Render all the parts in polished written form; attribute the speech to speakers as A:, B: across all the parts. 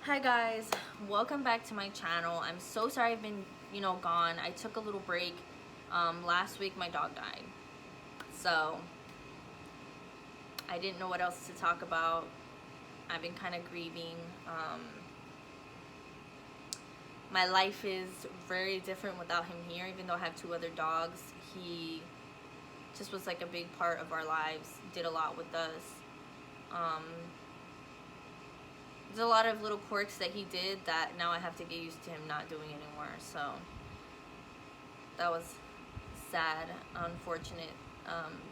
A: Hi guys, welcome back to my channel. I'm so sorry I've been, gone. I took a little break. Last week my dog died. So, I didn't know what else to talk about. I've been kind of grieving. My life is very different without him here, even though I have two other dogs. He just was like a big part of our lives, did a lot with us. There's a lot of little quirks that he did that now I have to get used to him not doing anymore. So that was sad, unfortunate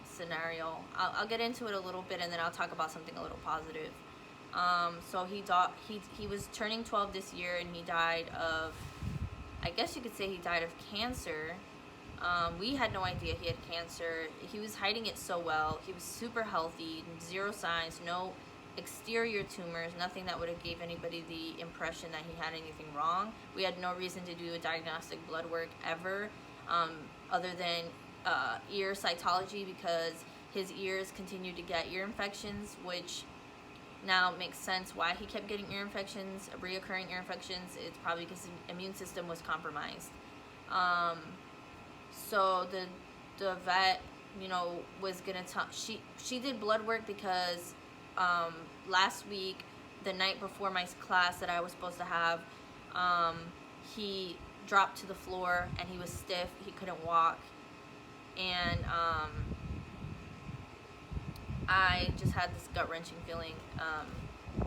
A: scenario. I'll get into it a little bit and then I'll talk about something a little positive. So he was turning 12 this year and he died of, I guess you could say he died of cancer. We had no idea he had cancer. He was hiding it so well. He was super healthy, zero signs, no exterior tumors, nothing that would have gave anybody the impression that he had anything wrong. We had no reason to do a diagnostic blood work ever, other than ear cytology, because his ears continued to get ear infections, which now makes sense why he kept getting ear infections, reoccurring ear infections. It's probably because his immune system was compromised. So the vet, was gonna tell, she did blood work because last week, the night before my class that I was supposed to have, he dropped to the floor and he was stiff. He couldn't walk, and I just had this gut-wrenching feeling.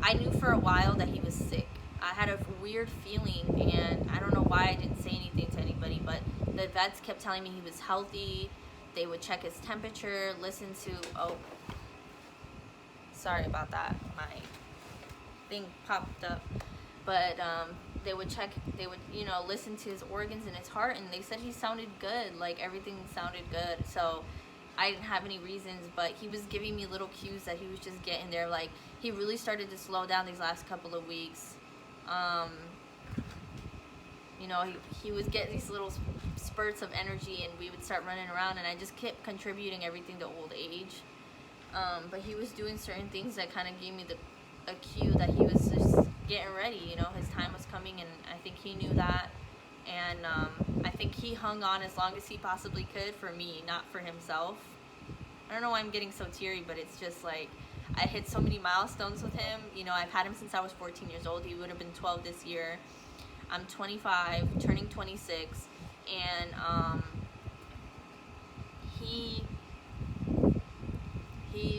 A: I knew for a while that he was sick. I had a weird feeling, and I don't know why I didn't say anything to anybody, but the vets kept telling me he was healthy. They would check his temperature, listen to, sorry about that, my thing popped up, but they would listen to his organs and his heart, and they said he sounded good, like everything sounded good. So I didn't have any reasons, but he was giving me little cues that he was just getting there. Like, he really started to slow down these last couple of weeks. He would get these little spurts of energy, and we would start running around, and I just kept contributing everything to old age. But he was doing certain things that kind of gave me a cue that he was just getting ready. His time was coming, and I think he knew that. And I think he hung on as long as he possibly could for me, not for himself. I don't know why I'm getting so teary, but it's just like I hit so many milestones with him. I've had him since I was 14 years old. He would have been 12 this year. I'm 25, turning 26, and he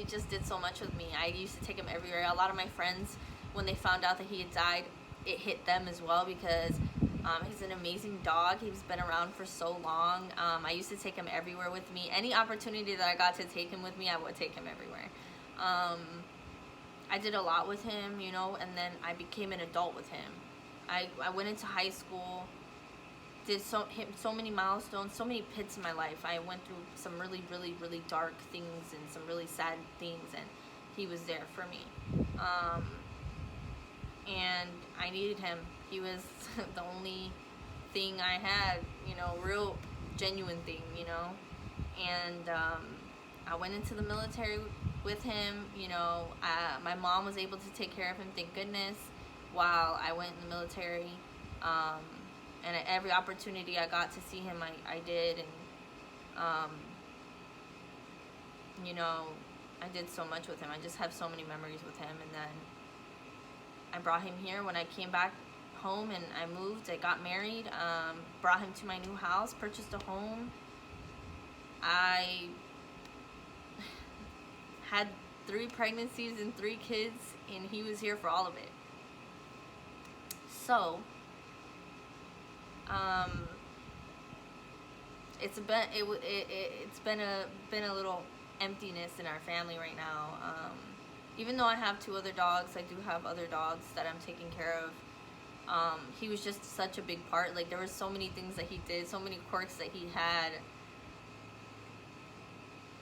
A: just did so much with me. I used to take him everywhere. A lot of my friends, when they found out that he had died, it hit them as well, because he's an amazing dog. He's been around for so long. I used to take him everywhere with me. Any opportunity that I got to take him with me, I would take him everywhere. I did a lot with him, and then I became an adult with him. I went into high school, did so many milestones, so many pits in my life. I went through some really, really, really dark things and some really sad things, and he was there for me. And I needed him. He was the only thing I had, real genuine thing, And I went into the military with him. My mom was able to take care of him, thank goodness, while I went in the military. And every opportunity I got to see him, I did. And I did so much with him. I just have so many memories with him. And then I brought him here when I came back home, and I moved. I got married, brought him to my new house, purchased a home. I had 3 pregnancies and 3 kids, and he was here for all of it. So it's been a little emptiness in our family right now. Even though I have 2 other dogs, I do have other dogs that I'm taking care of. He was just such a big part. Like, there were so many things that he did, so many quirks that he had,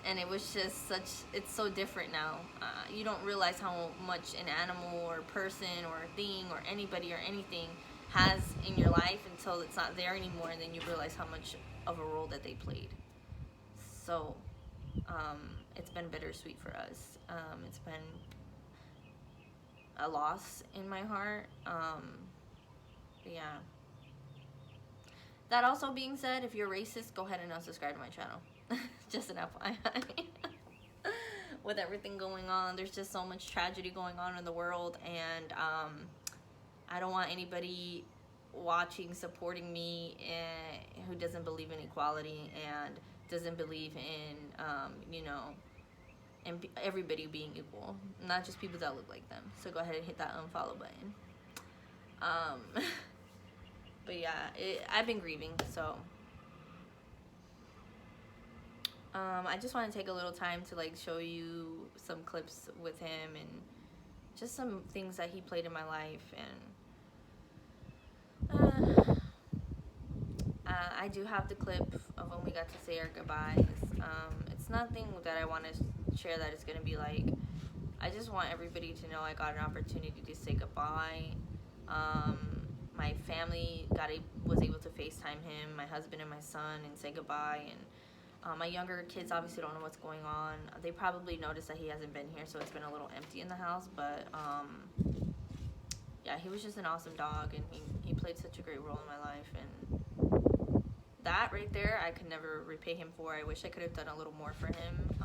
A: and it was just it's so different now. You don't realize how much an animal or person or thing or anybody or anything has in your life until it's not there anymore, and then you realize how much of a role that they played. So it's been bittersweet for us. It's been a loss in my heart. Yeah. That also being said, if you're racist, go ahead and unsubscribe to my channel. Just an FYI. With everything going on, there's just so much tragedy going on in the world, and I don't want anybody watching, supporting me, who doesn't believe in equality and doesn't believe in, you know, and everybody being equal, not just people that look like them. So go ahead and hit that unfollow button. But yeah, I've been grieving, so I just want to take a little time to like show you some clips with him and just some things that he played in my life. And I do have the clip of when we got to say our goodbyes. It's nothing that I want to share that is going to be like, I just want everybody to know I got an opportunity to say goodbye. My family was able to FaceTime him, my husband and my son, and say goodbye. And my younger kids obviously don't know what's going on. They probably noticed that he hasn't been here, so it's been a little empty in the house. But yeah, he was just an awesome dog, and he played such a great role in my life. And that right there, I could never repay him for. I wish I could have done a little more for him.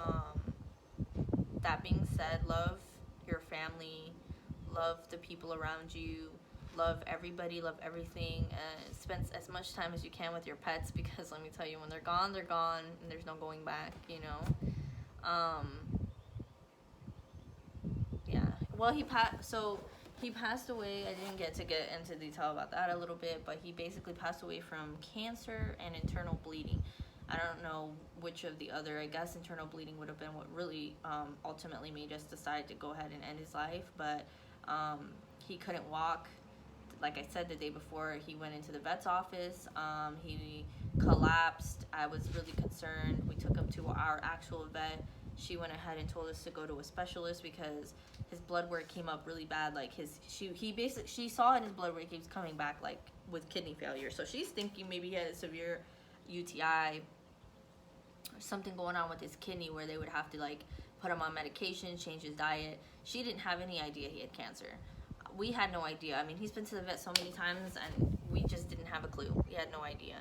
A: That being said, love your family, love the people around you, love everybody, love everything, and spend as much time as you can with your pets, because let me tell you, when they're gone, and there's no going back, you know. Yeah. Well, he passed away. I didn't get into detail about that a little bit, but he basically passed away from cancer and internal bleeding. I don't know which of the other. I guess internal bleeding would have been what really ultimately made us decide to go ahead and end his life. But he couldn't walk. Like I said, the day before he went into the vet's office, he collapsed. I was really concerned. We took him to our actual vet. She went ahead and told us to go to a specialist because his blood work came up really bad. Like she saw in his blood work he was coming back like with kidney failure. So she's thinking maybe he had a severe UTI or something going on with his kidney where they would have to like put him on medication, change his diet. She didn't have any idea he had cancer. We had no idea. I mean, he's been to the vet so many times and we just didn't have a clue. We had no idea.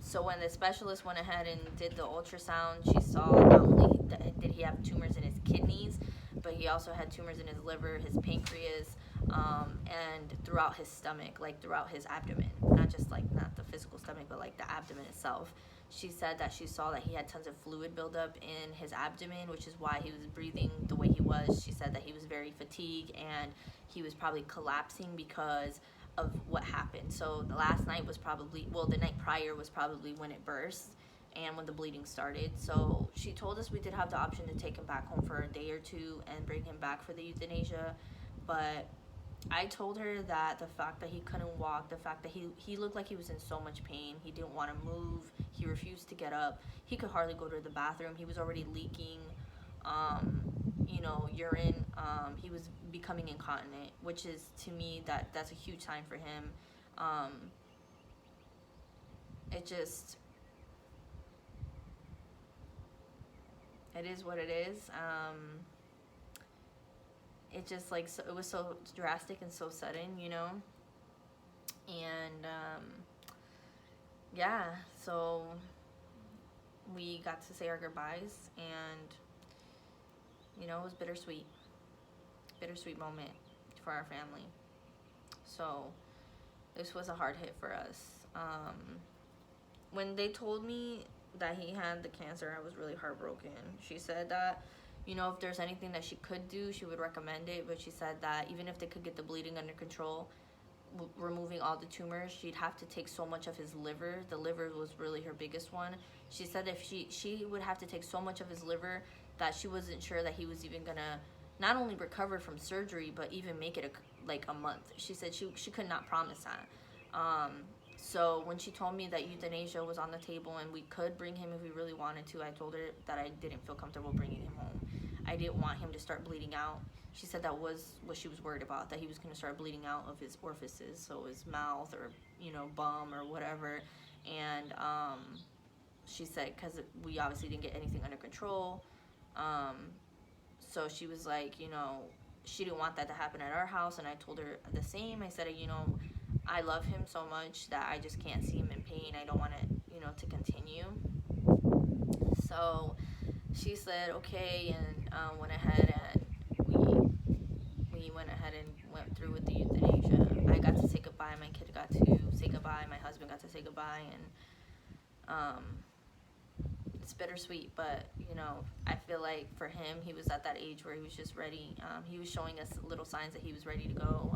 A: So when the specialist went ahead and did the ultrasound, she saw not only did he have tumors in his kidneys, but he also had tumors in his liver, his pancreas, and throughout his stomach, like throughout his abdomen. Not just like, not the physical stomach, but like the abdomen itself. She said that she saw that he had tons of fluid buildup in his abdomen, which is why he was breathing the way he was. She said that he was very fatigued and he was probably collapsing because of what happened. So the last night was probably, well, the night prior was probably when it burst and when the bleeding started. So she told us we did have the option to take him back home for a day or two and bring him back for the euthanasia. But I told her that the fact that he couldn't walk, the fact that he looked like he was in so much pain, he didn't want to move, he refused to get up, he could hardly go to the bathroom, he was already leaking, urine, he was becoming incontinent, which is, to me, that's a huge sign for him. It is what it is. It just like, so, it was so drastic and so sudden, and yeah, so we got to say our goodbyes, and it was bittersweet moment for our family. So this was a hard hit for us. When they told me that he had the cancer, I was really heartbroken. She said that if there's anything that she could do, she would recommend it. But she said that even if they could get the bleeding under control, removing all the tumors, she'd have to take so much of his liver. The liver was really her biggest one. She said if she would have to take so much of his liver that she wasn't sure that he was even gonna not only recover from surgery, but even make it a month. She said she could not promise that. So when she told me that euthanasia was on the table and we could bring him if we really wanted to, I told her that I didn't feel comfortable bringing him home. I didn't want him to start bleeding out. She said that was what she was worried about, that he was going to start bleeding out of his orifices, so his mouth or, bum or whatever. And she said, because we obviously didn't get anything under control, so she was like, she didn't want that to happen at our house, and I told her the same. I said, you know, I love him so much that I just can't see him in pain. I don't want it, you know, to continue. So she said okay, and went ahead, and we went ahead and went through with the euthanasia. I got to say goodbye. My kid got to say goodbye. My husband got to say goodbye, and it's bittersweet, but you know, I feel like for him, he was at that age where he was just ready. He was showing us little signs that he was ready to go.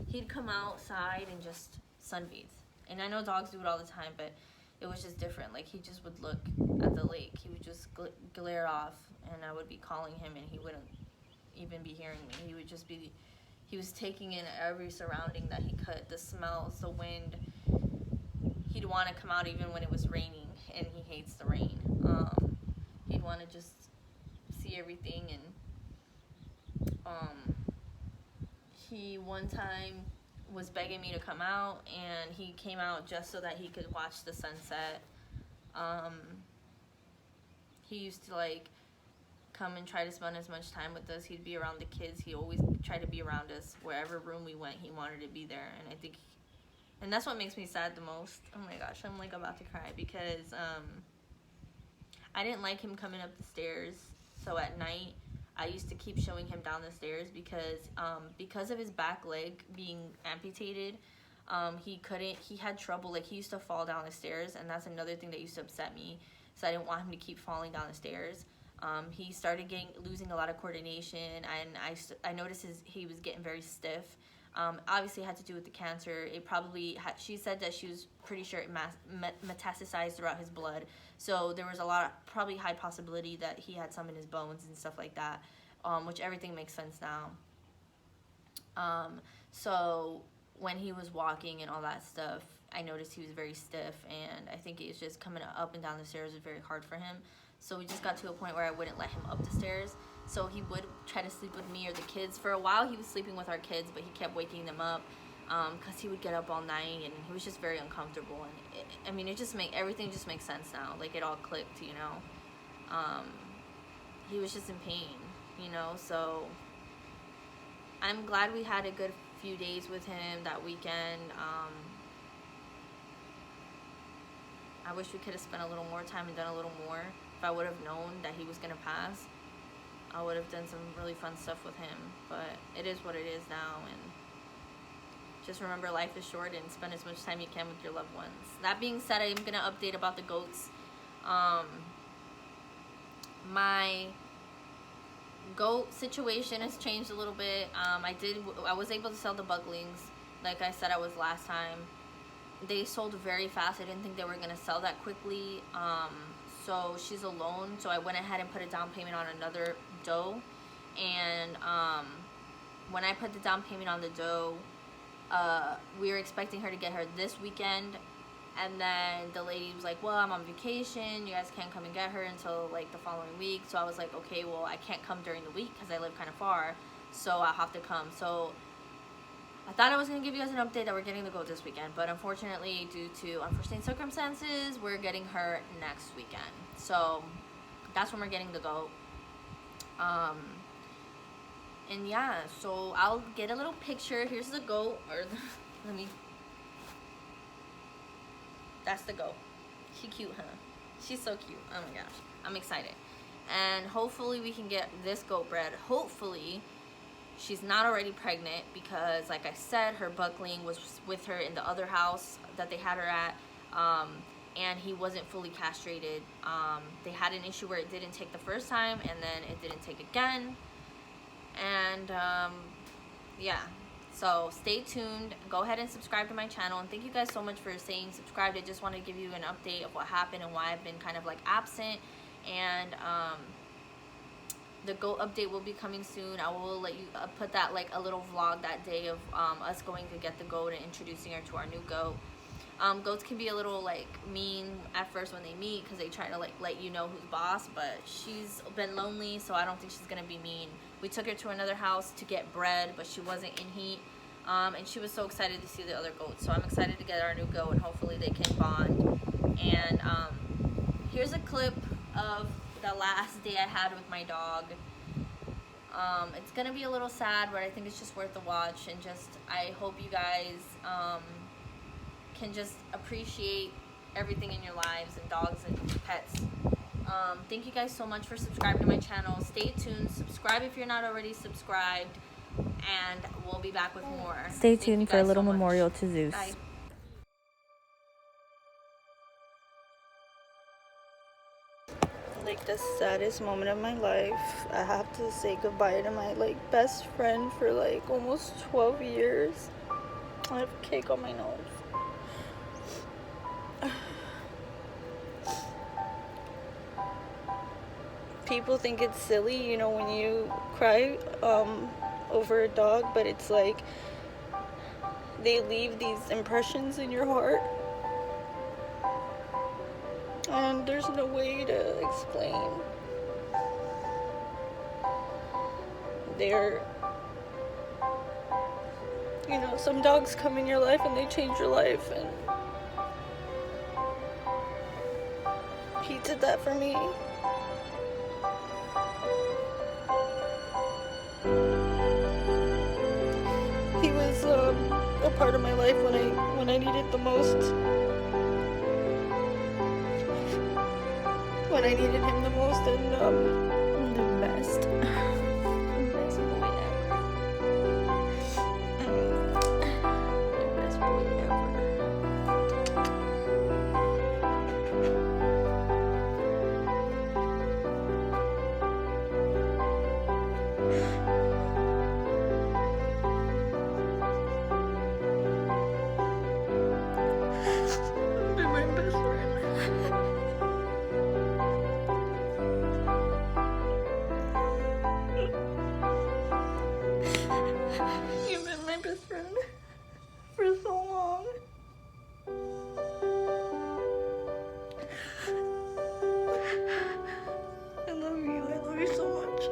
A: He'd come outside and just sunbathe, and I know dogs do it all the time, but it was just different. Like, he just would look at the lake, he would just glare off, and I would be calling him, and he wouldn't even be hearing me. He would just be, he was taking in every surrounding that he could, the smells, the wind. He'd want to come out even when it was raining, and he hates the rain. He'd want to just see everything, and he one time was begging me to come out, and he came out just so that he could watch the sunset. He used to like come and try to spend as much time with us. He'd be around the kids. He always tried to be around us. Wherever room we went, he wanted to be there. And I think, and that's what makes me sad the most. Oh my gosh, I'm like about to cry, because I didn't like him coming up the stairs. So at night, I used to keep showing him down the stairs, because of his back leg being amputated. He had trouble, like he used to fall down the stairs, and that's another thing that used to upset me. So I didn't want him to keep falling down the stairs. He started losing a lot of coordination, and I noticed he was getting very stiff. Obviously it had to do with the cancer. It probably she said that she was pretty sure it metastasized throughout his blood. So there was probably high possibility that he had some in his bones and stuff like that, which everything makes sense now. So when he was walking and all that stuff, I noticed he was very stiff, and I think it was just coming up and down the stairs was very hard for him. So we just got to a point where I wouldn't let him up the stairs. So he would try to sleep with me or the kids. For a while he was sleeping with our kids, but he kept waking them up, because he would get up all night, and he was just very uncomfortable. And everything just makes sense now. Like, it all clicked, you know. He was just in pain, you know. So I'm glad we had a good few days with him that weekend. I wish we could have spent a little more time and done a little more. If I would have known that he was gonna pass, I would have done some really fun stuff with him. But it is what it is now, and just remember, life is short, and spend as much time you can with your loved ones. That being said, I'm gonna update about the goats. My goat situation has changed a little bit. I was able to sell the bucklings, like I said I was last time. They sold very fast. I didn't think they were gonna sell that quickly. So she's alone. So I went ahead and put a down payment on another doe. And when I put the down payment on the doe, we were expecting her to get her this weekend. And then the lady was like, well, I'm on vacation. You guys can't come and get her until like the following week. So I was like, okay, well, I can't come during the week because I live kind of far. So I'll have to come. So I thought I was going to give you guys an update that we're getting the goat this weekend. But unfortunately, due to unforeseen circumstances, we're getting her next weekend. So that's when we're getting the goat. And yeah, so I'll get a little picture. Here's the goat. That's the goat. She cute, huh? She's so cute. Oh my gosh. I'm excited. And hopefully we can get this goat bred. Hopefully she's not already pregnant, because like I said, her buckling was with her in the other house that they had her at. And he wasn't fully castrated. They had an issue where it didn't take the first time, and then it didn't take again. And yeah. So stay tuned. Go ahead and subscribe to my channel. And thank you guys so much for staying subscribed. I just want to give you an update of what happened and why I've been kind of like absent. And the goat update will be coming soon. I will let you put that like a little vlog that day of us going to get the goat and introducing her to our new goat. Goats can be a little like mean at first when they meet, because they try to like let you know who's boss, but she's been lonely, so I don't think she's gonna be mean. We took her to another house to get bred, but she wasn't in heat, and she was so excited to see the other goats. So I'm excited to get our new goat, and hopefully they can bond. And here's a clip of the last day I had with my dog. It's gonna be a little sad, but I think it's just worth the watch. And just, I hope you guys can just appreciate everything in your lives, and dogs and pets. Thank you guys so much for subscribing to my channel. Stay tuned. Subscribe if you're not already subscribed. And we'll be back with more.
B: Stay tuned for a little memorial to Zeus.
A: Bye.
C: Like the saddest moment of my life. I have to say goodbye to my best friend for almost 12 years. I have cake on my nose. People think it's silly, you know, when you cry over a dog, but it's like they leave these impressions in your heart. And there's no way to explain. You know, some dogs come in your life and they change your life, and he did that for me. He was a part of my life when I needed the most. When I needed him the most, and the best boy ever. The best boy ever. You're my best friend. You've been my best friend for so long. I love you so much.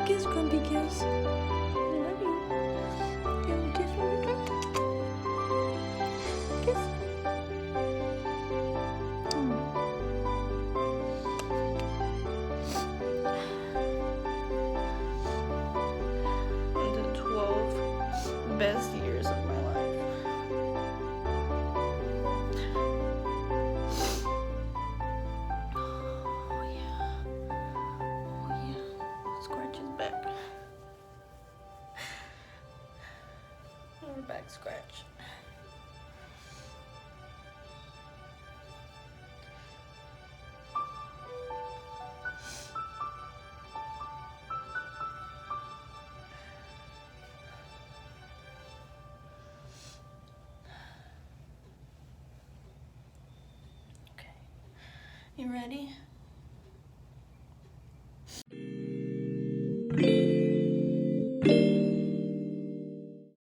C: Kiss, Grumpy, kiss. I love you. You want a kiss from me? Kiss. The 12 best years of my life. Oh yeah. Scratch his back. Or back scratch. Okay. You ready?